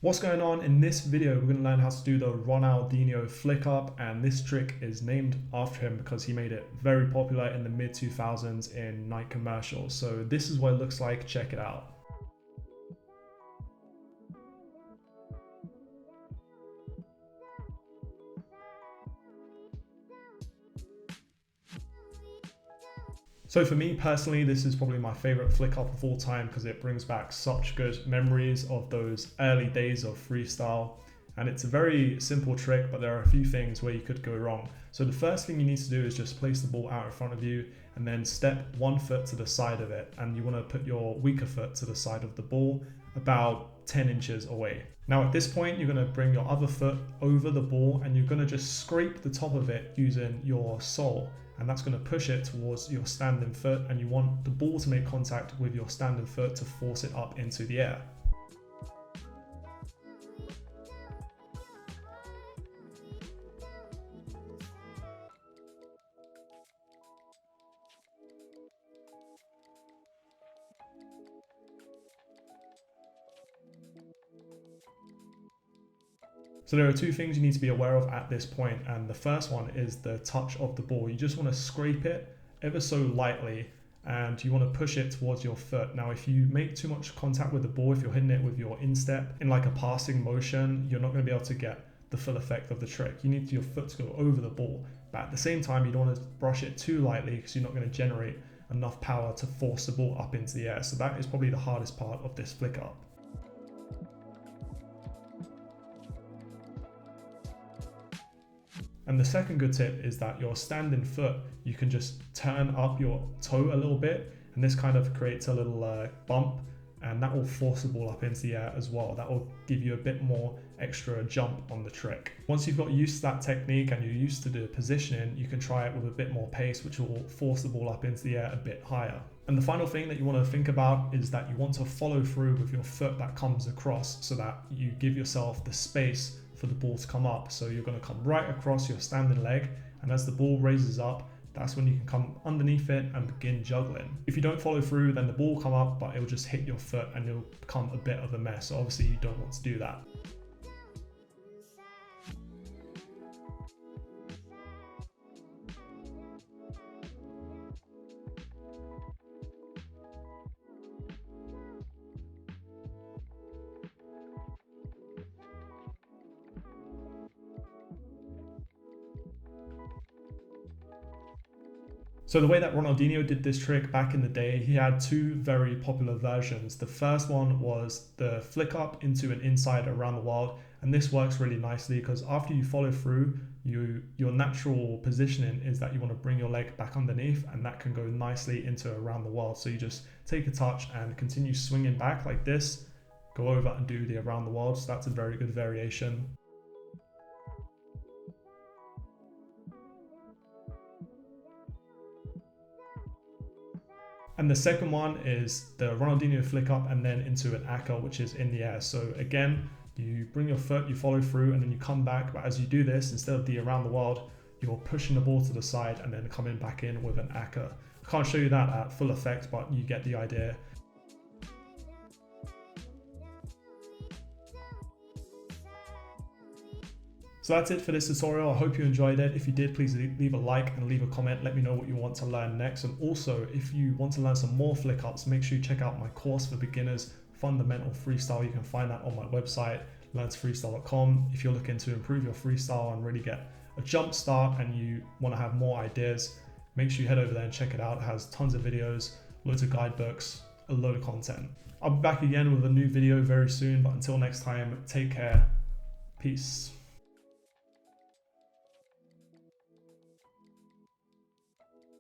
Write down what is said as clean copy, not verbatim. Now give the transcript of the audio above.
What's going on? In this video, we're going to learn how to do the Ronaldinho flick up, and this trick is named after him because he made it very popular in the mid 2000s in night commercials. So this is what it looks like. Check it out. So for me personally, this is probably my favorite flick up of all time because it brings back such good memories of those early days of freestyle. And it's a very simple trick, but there are a few things where you could go wrong. So the first thing you need to do is just place the ball out in front of you and then step 1 foot to the side of it. And you want to put your weaker foot to the side of the ball about 10 inches away. Now at this point, you're going to bring your other foot over the ball and you're going to just scrape the top of it using your sole. And that's going to push it towards your standing foot, and you want the ball to make contact with your standing foot to force it up into the air. So there are two things you need to be aware of at this point, and the first one is the touch of the ball. You just want to scrape it ever so lightly and you want to push it towards your foot. Now if you make too much contact with the ball, if you're hitting it with your instep in like a passing motion, you're not going to be able to get the full effect of the trick. You need your foot to go over the ball, but at the same time you don't want to brush it too lightly because you're not going to generate enough power to force the ball up into the air. So that is probably the hardest part of this flick up. And the second good tip is that your standing foot, you can just turn up your toe a little bit, and this kind of creates a little bump, and that will force the ball up into the air as well. That will give you a bit more extra jump on the trick. Once you've got used to that technique and you're used to the positioning, you can try it with a bit more pace, which will force the ball up into the air a bit higher. And the final thing that you want to think about is that you want to follow through with your foot that comes across so that you give yourself the space for the ball to come up. So you're going to come right across your standing leg, and as the ball raises up, that's when you can come underneath it and begin juggling. If you don't follow through, then the ball will come up, but it'll just hit your foot and it'll become a bit of a mess. So obviously you don't want to do that. So the way that Ronaldinho did this trick back in the day, he had two very popular versions. The first one was the flick up into an inside around the world, and this works really nicely because after you follow through, your natural positioning is that you want to bring your leg back underneath, and that can go nicely into around the world. So you just take a touch and continue swinging back like this, go over and do the around the world. So that's a very good variation. And the second one is the Ronaldinho flick up and then into an acca, which is in the air. So again, you bring your foot, you follow through, and then you come back. But as you do this, instead of the around the world, you're pushing the ball to the side and then coming back in with an acca. I can't show you that at full effect, but you get the idea. So that's it for this tutorial. I hope you enjoyed it. If you did, please leave a like and leave a comment. Let me know what you want to learn next. And also, if you want to learn some more flick ups, make sure you check out my course for beginners, Fundamental Freestyle. You can find that on my website, learntofreestyle.com. If you're looking to improve your freestyle and really get a jump start and you want to have more ideas, make sure you head over there and check it out. It has tons of videos, loads of guidebooks, a load of content. I'll be back again with a new video very soon, but until next time, take care. Peace.